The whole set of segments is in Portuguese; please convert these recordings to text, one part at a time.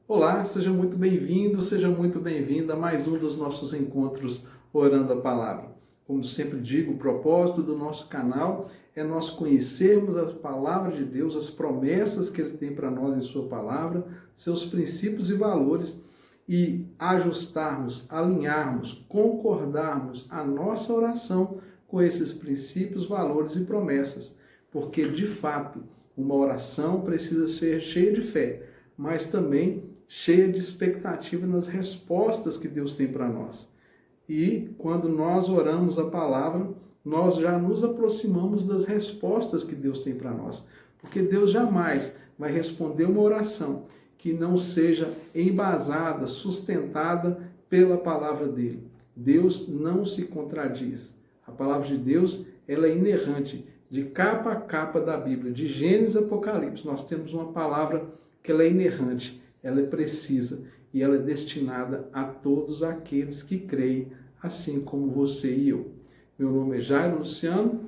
Olá, seja muito bem-vindo, seja muito bem-vinda a mais um dos nossos encontros Orando a Palavra. Como sempre digo, o propósito do nosso canal é nós conhecermos as palavras de Deus, as promessas que Ele tem para nós em Sua palavra, seus princípios e valores e ajustarmos, alinharmos, concordarmos a nossa oração com esses princípios, valores e promessas. Porque, de fato, uma oração precisa ser cheia de fé, mas também cheia de expectativa nas respostas que Deus tem para nós. E quando nós oramos a palavra, nós já nos aproximamos das respostas que Deus tem para nós. Porque Deus jamais vai responder uma oração que não seja embasada, sustentada pela palavra dele. Deus não se contradiz. A palavra de Deus, ela é inerrante. De capa a capa da Bíblia, de Gênesis a Apocalipse, nós temos uma palavra que ela é inerrante, ela é precisa e ela é destinada a todos aqueles que creem, assim como você e eu. Meu nome é Jairo Luciano,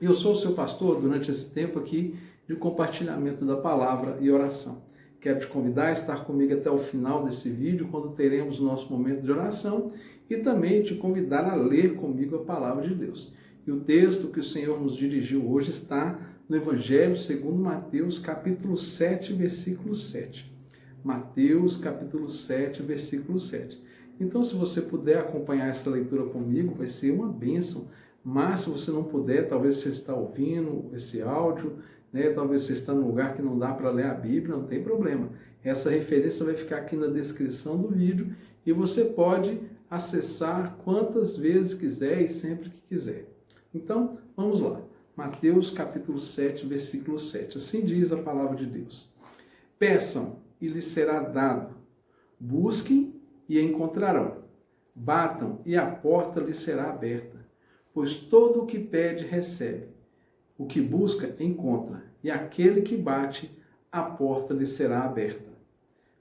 eu sou o seu pastor durante esse tempo aqui de compartilhamento da palavra e oração. Quero te convidar a estar comigo até o final desse vídeo, quando teremos o nosso momento de oração, e também te convidar a ler comigo a palavra de Deus. E o texto que o Senhor nos dirigiu hoje está no Evangelho segundo Mateus, capítulo 7, versículo 7. Mateus, capítulo 7, versículo 7. Então, se você puder acompanhar essa leitura comigo, vai ser uma bênção. Mas, se você não puder, talvez você está ouvindo esse áudio, né? Talvez você está num lugar que não dá para ler a Bíblia, não tem problema. Essa referência vai ficar aqui na descrição do vídeo e você pode acessar quantas vezes quiser e sempre que quiser. Então, vamos lá. Mateus, capítulo 7, versículo 7. Assim diz a palavra de Deus. Peçam e lhes será dado. Busquem e encontrarão. Batam e a porta lhes será aberta. Pois todo o que pede, recebe. O que busca, encontra. E aquele que bate, a porta lhe será aberta.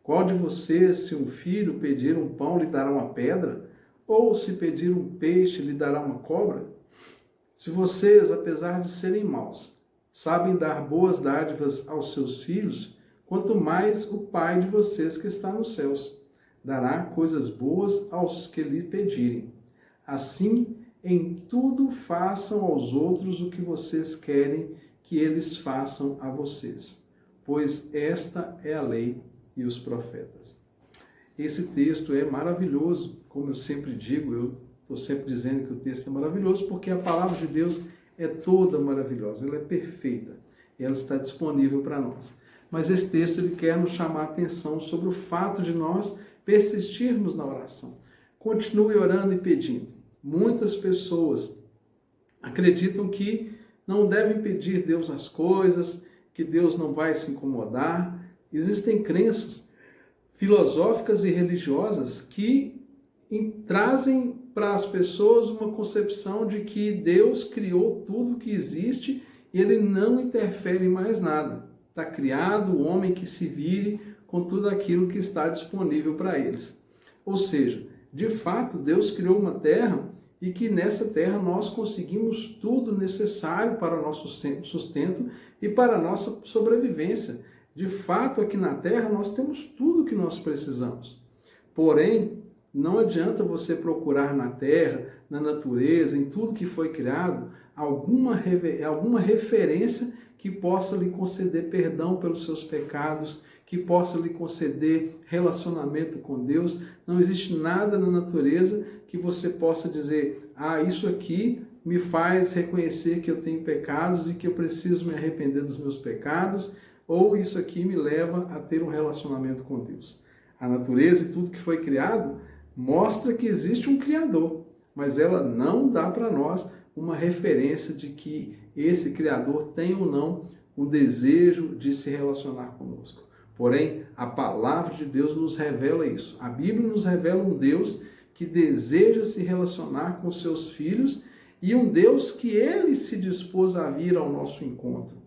Qual de vocês, se um filho pedir um pão, lhe dará uma pedra? Ou se pedir um peixe, lhe dará uma cobra? Se vocês, apesar de serem maus, sabem dar boas dádivas aos seus filhos, quanto mais o Pai de vocês que está nos céus dará coisas boas aos que lhe pedirem. Assim, em tudo façam aos outros o que vocês querem que eles façam a vocês, pois esta é a lei e os profetas. Esse texto é maravilhoso, como eu sempre digo, eu estou sempre dizendo que o texto é maravilhoso, porque a palavra de Deus é toda maravilhosa, ela é perfeita, e ela está disponível para nós. Mas esse texto ele quer nos chamar a atenção sobre o fato de nós persistirmos na oração. Continue orando e pedindo. Muitas pessoas acreditam que não devem pedir a Deus as coisas, que Deus não vai se incomodar. Existem crenças filosóficas e religiosas que trazem para as pessoas uma concepção de que Deus criou tudo que existe e Ele não interfere em mais nada. Está criado o homem que se vire com tudo aquilo que está disponível para eles. Ou seja, de fato, Deus criou uma terra e que nessa terra nós conseguimos tudo necessário para o nosso sustento e para a nossa sobrevivência. De fato, aqui na terra nós temos tudo que nós precisamos. Porém, não adianta você procurar na terra, na natureza, em tudo que foi criado, alguma referência que possa lhe conceder perdão pelos seus pecados, que possa lhe conceder relacionamento com Deus. Não existe nada na natureza que você possa dizer, isso aqui me faz reconhecer que eu tenho pecados e que eu preciso me arrepender dos meus pecados, ou isso aqui me leva a ter um relacionamento com Deus. A natureza e tudo que foi criado mostra que existe um Criador, mas ela não dá para nós uma referência de que esse Criador tem ou não um desejo de se relacionar conosco. Porém, a palavra de Deus nos revela isso. A Bíblia nos revela um Deus que deseja se relacionar com seus filhos e um Deus que Ele se dispôs a vir ao nosso encontro.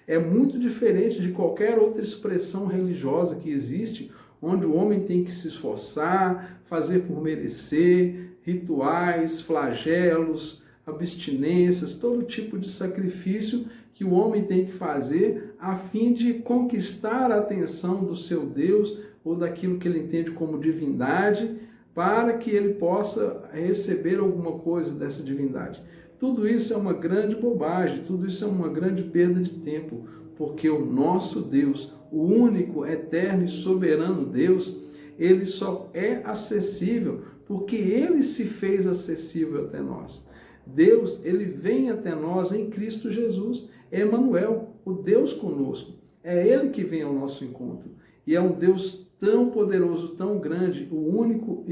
É muito diferente de qualquer outra expressão religiosa que existe, onde o homem tem que se esforçar, fazer por merecer, rituais, flagelos, abstinências, todo tipo de sacrifício que o homem tem que fazer a fim de conquistar a atenção do seu Deus ou daquilo que ele entende como divindade, para que ele possa receber alguma coisa dessa divindade. Tudo isso é uma grande bobagem, tudo isso é uma grande perda de tempo, porque o nosso Deus, o único, eterno e soberano Deus, ele só é acessível porque ele se fez acessível até nós. Deus, ele vem até nós em Cristo Jesus. É Emanuel, o Deus conosco. É ele que vem ao nosso encontro. E é um Deus tão poderoso, tão grande, o único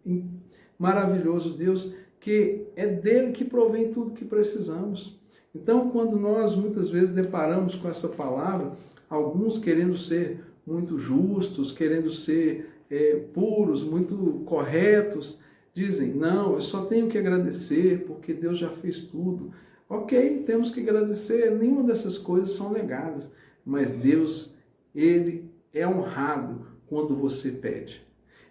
e maravilhoso Deus, que é dele que provém tudo que precisamos. Então, quando nós muitas vezes deparamos com essa palavra, alguns querendo ser muito justos, querendo ser puros, muito corretos, dizem, não, eu só tenho que agradecer porque Deus já fez tudo. Ok, temos que agradecer, nenhuma dessas coisas são negadas, mas Deus, ele é honrado quando você pede.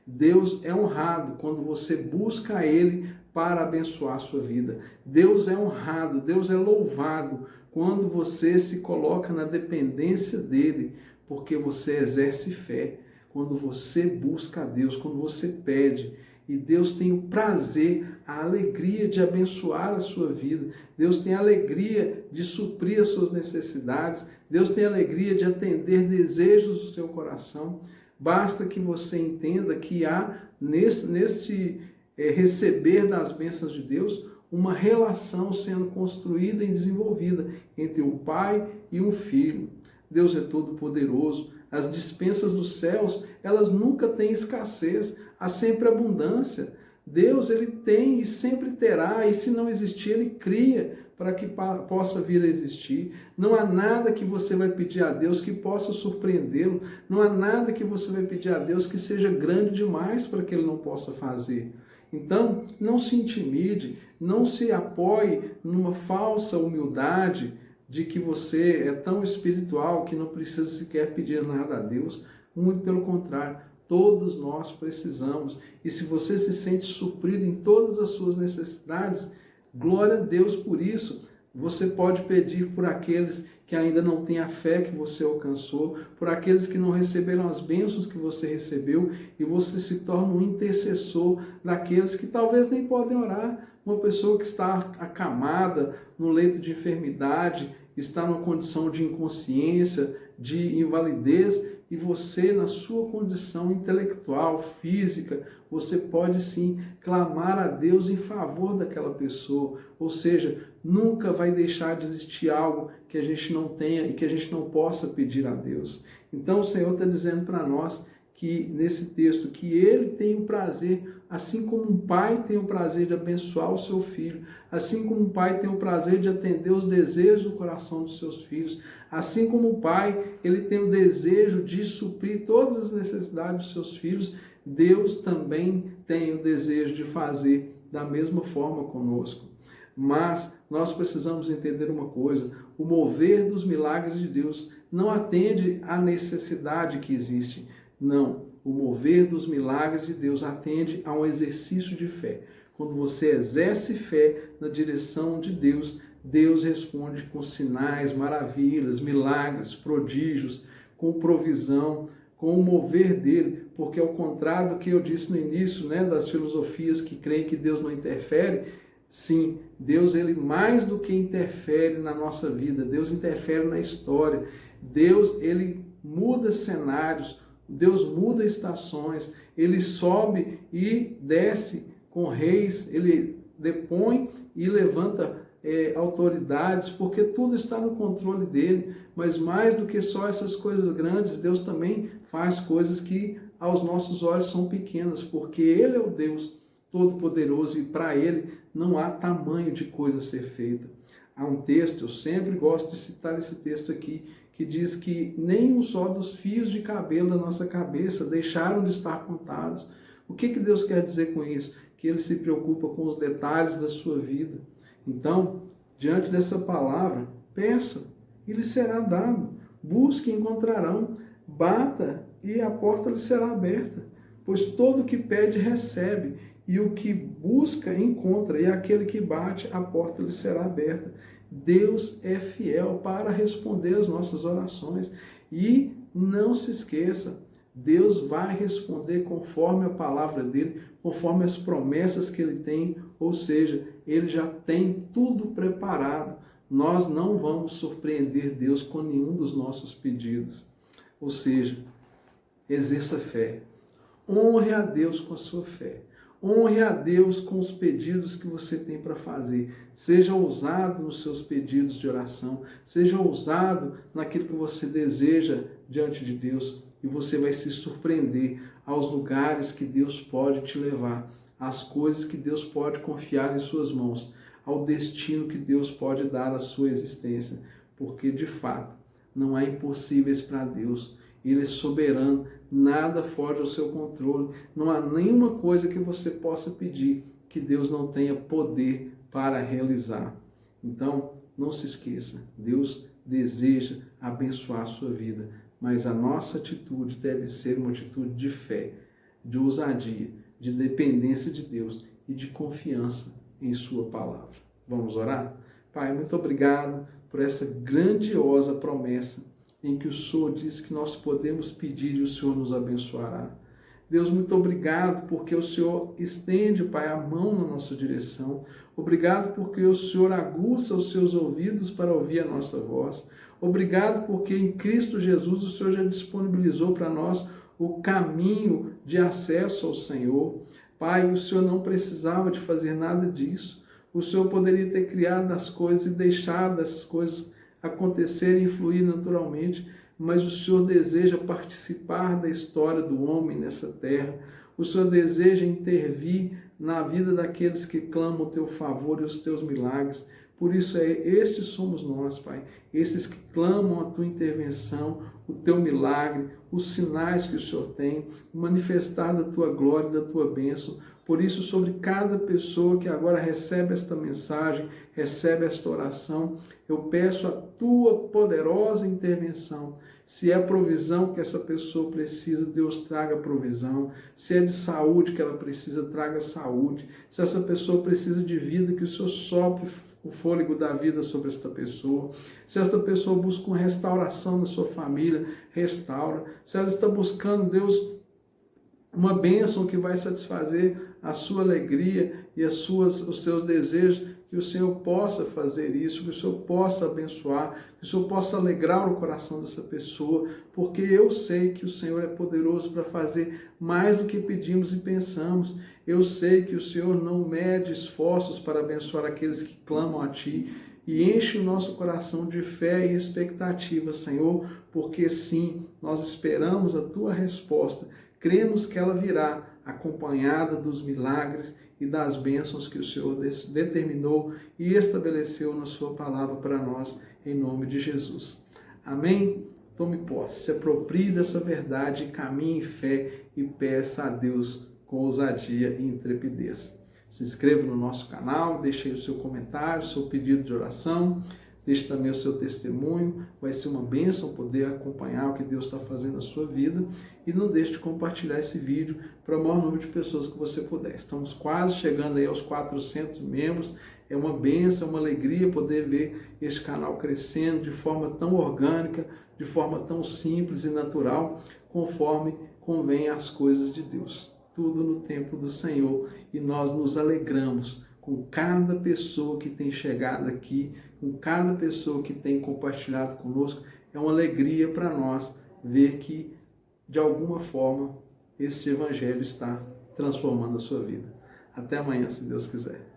Deus é honrado quando você busca Ele para abençoar a sua vida. Deus é honrado, Deus é louvado quando você se coloca na dependência dEle, porque você exerce fé. Quando você busca a Deus, quando você pede, e Deus tem o prazer, a alegria de abençoar a sua vida. Deus tem a alegria de suprir as suas necessidades. Deus tem a alegria de atender desejos do seu coração. Basta que você entenda que há neste receber das bênçãos de Deus uma relação sendo construída e desenvolvida entre o Pai e um Filho. Deus é todo poderoso. As dispensas dos céus, elas nunca têm escassez, há sempre abundância. Deus, ele tem e sempre terá, e se não existir, ele cria para que possa vir a existir. Não há nada que você vai pedir a Deus que possa surpreendê-lo. Não há nada que você vai pedir a Deus que seja grande demais para que ele não possa fazer. Então, não se intimide, não se apoie numa falsa humildade de que você é tão espiritual que não precisa sequer pedir nada a Deus. Muito pelo contrário, todos nós precisamos. E se você se sente suprido em todas as suas necessidades, glória a Deus por isso. Você pode pedir por aqueles que ainda não têm a fé que você alcançou, por aqueles que não receberam as bênçãos que você recebeu, e você se torna um intercessor daqueles que talvez nem podem orar. Uma pessoa que está acamada no leito de enfermidade, está numa condição de inconsciência, de invalidez, e você, na sua condição intelectual, física, você pode sim clamar a Deus em favor daquela pessoa. Ou seja, nunca vai deixar de existir algo que a gente não tenha e que a gente não possa pedir a Deus. Então o Senhor está dizendo para nós que nesse texto que ele tem o prazer, assim como um pai tem o prazer de abençoar o seu filho, assim como um pai tem o prazer de atender os desejos do coração dos seus filhos, assim como o pai, ele tem o desejo de suprir todas as necessidades dos seus filhos, Deus também tem o desejo de fazer da mesma forma conosco. Mas nós precisamos entender uma coisa, o mover dos milagres de Deus não atende à necessidade que existe. Não, o mover dos milagres de Deus atende a um exercício de fé. Quando você exerce fé na direção de Deus, Deus responde com sinais, maravilhas, milagres, prodígios, com provisão, com o mover dele, porque ao contrário do que eu disse no início, das filosofias que creem que Deus não interfere, sim, Deus ele mais do que interfere na nossa vida, Deus interfere na história, Deus ele muda cenários, Deus muda estações, ele sobe e desce com reis, ele depõe e levanta autoridades, porque tudo está no controle dele, mas mais do que só essas coisas grandes, Deus também faz coisas que aos nossos olhos são pequenas, porque ele é o Deus Todo-Poderoso e para ele não há tamanho de coisa a ser feita. Há um texto, eu sempre gosto de citar esse texto aqui, que diz que nem um só dos fios de cabelo da nossa cabeça deixaram de estar contados. O que Deus quer dizer com isso? Que ele se preocupa com os detalhes da sua vida. Então, diante dessa palavra, peça e lhe será dado. Busque e encontrarão. Bata e a porta lhe será aberta. Pois todo o que pede recebe, e o que busca encontra, e aquele que bate, a porta lhe será aberta. Deus é fiel para responder as nossas orações. E não se esqueça, Deus vai responder conforme a palavra dele, conforme as promessas que ele tem, ou seja, ele já tem tudo preparado. Nós não vamos surpreender Deus com nenhum dos nossos pedidos. Ou seja, exerça fé. Honre a Deus com a sua fé. Honre a Deus com os pedidos que você tem para fazer. Seja ousado nos seus pedidos de oração. Seja ousado naquilo que você deseja diante de Deus. E você vai se surpreender aos lugares que Deus pode te levar, às coisas que Deus pode confiar em suas mãos, ao destino que Deus pode dar à sua existência. Porque, de fato, não há impossíveis para Deus. Ele é soberano, nada foge ao seu controle. Não há nenhuma coisa que você possa pedir que Deus não tenha poder para realizar. Então, não se esqueça, Deus deseja abençoar a sua vida, mas a nossa atitude deve ser uma atitude de fé, de ousadia, de dependência de Deus e de confiança em sua palavra. Vamos orar? Pai, muito obrigado por essa grandiosa promessa em que o Senhor diz que nós podemos pedir e o Senhor nos abençoará. Deus, muito obrigado porque o Senhor estende, Pai, a mão na nossa direção. Obrigado porque o Senhor aguça os seus ouvidos para ouvir a nossa voz. Obrigado porque em Cristo Jesus o Senhor já disponibilizou para nós o caminho de acesso ao Senhor. Pai, o Senhor não precisava de fazer nada disso. O Senhor poderia ter criado as coisas e deixado essas coisas acontecerem e fluir naturalmente, mas o Senhor deseja participar da história do homem nessa terra. O Senhor deseja intervir na vida daqueles que clamam o teu favor e os teus milagres. Por isso, estes somos nós, Pai, esses que clamam a tua intervenção, o teu milagre, os sinais que o Senhor tem, o manifestar da tua glória e da tua bênção. Por isso, sobre cada pessoa que agora recebe esta mensagem, recebe esta oração, eu peço a tua poderosa intervenção. Se é provisão que essa pessoa precisa, Deus traga provisão. Se é de saúde que ela precisa, traga saúde. Se essa pessoa precisa de vida, que o Senhor sopre o fôlego da vida sobre esta pessoa. Se esta pessoa busca uma restauração na sua família, restaura. Se ela está buscando, Deus, uma bênção que vai satisfazer a sua alegria e os seus desejos, que o Senhor possa fazer isso, que o Senhor possa abençoar, que o Senhor possa alegrar o coração dessa pessoa, porque eu sei que o Senhor é poderoso para fazer mais do que pedimos e pensamos. Eu sei que o Senhor não mede esforços para abençoar aqueles que clamam a Ti, e enche o nosso coração de fé e expectativa, Senhor, porque sim, nós esperamos a Tua resposta, cremos que ela virá acompanhada dos milagres e das bênçãos que o Senhor determinou e estabeleceu na sua palavra para nós, em nome de Jesus. Amém? Tome posse, se aproprie dessa verdade, caminhe em fé e peça a Deus com ousadia e intrepidez. Se inscreva no nosso canal, deixe aí o seu comentário, o seu pedido de oração, deixe também o seu testemunho, vai ser uma bênção poder acompanhar o que Deus está fazendo na sua vida, e não deixe de compartilhar esse vídeo para o maior número de pessoas que você puder. Estamos quase chegando aí aos 400 membros, é uma bênção, uma alegria poder ver este canal crescendo de forma tão orgânica, de forma tão simples e natural, conforme convém as coisas de Deus. Tudo no tempo do Senhor, e nós nos alegramos com cada pessoa que tem chegado aqui, com cada pessoa que tem compartilhado conosco. É uma alegria para nós ver que, de alguma forma, este Evangelho está transformando a sua vida. Até amanhã, se Deus quiser.